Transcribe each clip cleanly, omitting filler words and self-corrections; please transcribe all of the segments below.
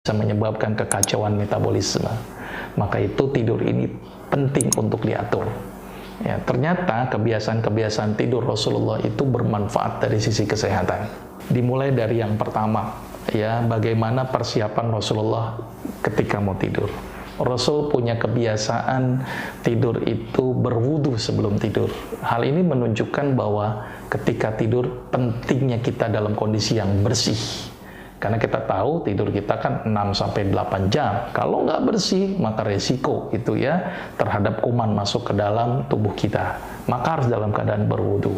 bisa menyebabkan kekacauan metabolisme. Maka itu tidur ini penting untuk diatur. Ya, ternyata kebiasaan-kebiasaan tidur Rasulullah itu bermanfaat dari sisi kesehatan. Dimulai dari yang pertama, ya, bagaimana persiapan Rasulullah ketika mau tidur. Rasul punya kebiasaan tidur itu berwudu sebelum tidur. Hal ini menunjukkan bahwa ketika tidur pentingnya kita dalam kondisi yang bersih. Karena kita tahu tidur kita kan 6-8 jam. Kalau nggak bersih, maka resiko itu ya terhadap kuman masuk ke dalam tubuh kita. Maka harus dalam keadaan berwudu.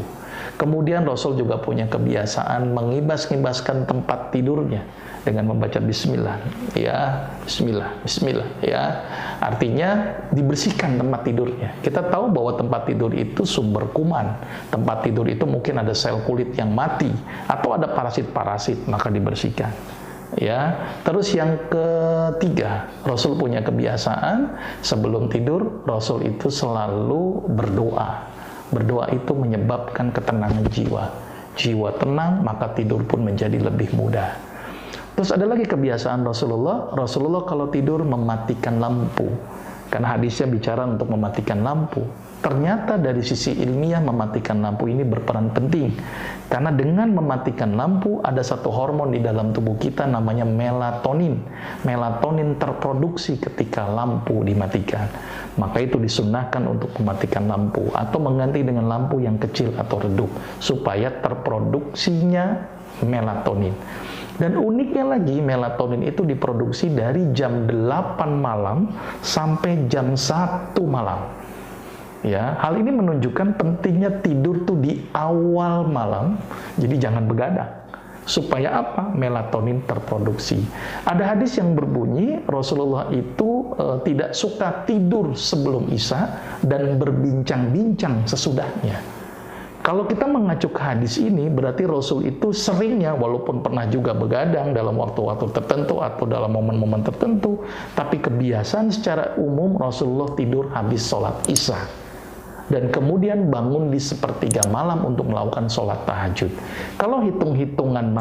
Kemudian Rasul juga punya kebiasaan mengibas-ngibaskan tempat tidurnya dengan membaca bismillah, ya, bismillah, bismillah, ya. Artinya dibersihkan tempat tidurnya. Kita tahu bahwa tempat tidur itu sumber kuman. Tempat tidur itu mungkin ada sel kulit yang mati atau ada parasit-parasit, maka dibersihkan. Ya, terus yang ketiga, Rasul punya kebiasaan sebelum tidur Rasul itu selalu berdoa. Berdoa itu menyebabkan ketenangan jiwa. Jiwa tenang, maka tidur pun menjadi lebih mudah. Terus ada lagi kebiasaan Rasulullah kalau tidur mematikan lampu. Karena hadisnya bicara untuk mematikan lampu. Ternyata dari sisi ilmiah mematikan lampu ini berperan penting. Karena dengan mematikan lampu ada satu hormon di dalam tubuh kita namanya melatonin. Melatonin terproduksi ketika lampu dimatikan. Maka itu disunnahkan untuk mematikan lampu atau mengganti dengan lampu yang kecil atau redup supaya terproduksinya melatonin. Dan uniknya lagi, melatonin itu diproduksi dari jam 8 malam sampai jam 1 malam. Ya, hal ini menunjukkan pentingnya tidur tuh di awal malam. Jadi jangan begadang. Supaya apa? Melatonin terproduksi. Ada hadis yang berbunyi Rasulullah itu tidak suka tidur sebelum Isya dan berbincang-bincang sesudahnya. Kalau kita mengacu ke hadis ini, berarti Rasul itu seringnya, walaupun pernah juga begadang dalam waktu-waktu tertentu atau dalam momen-momen tertentu, tapi kebiasaan secara umum Rasulullah tidur habis sholat Isya. Dan kemudian bangun di sepertiga malam untuk melakukan sholat tahajud. Kalau hitung-hitungan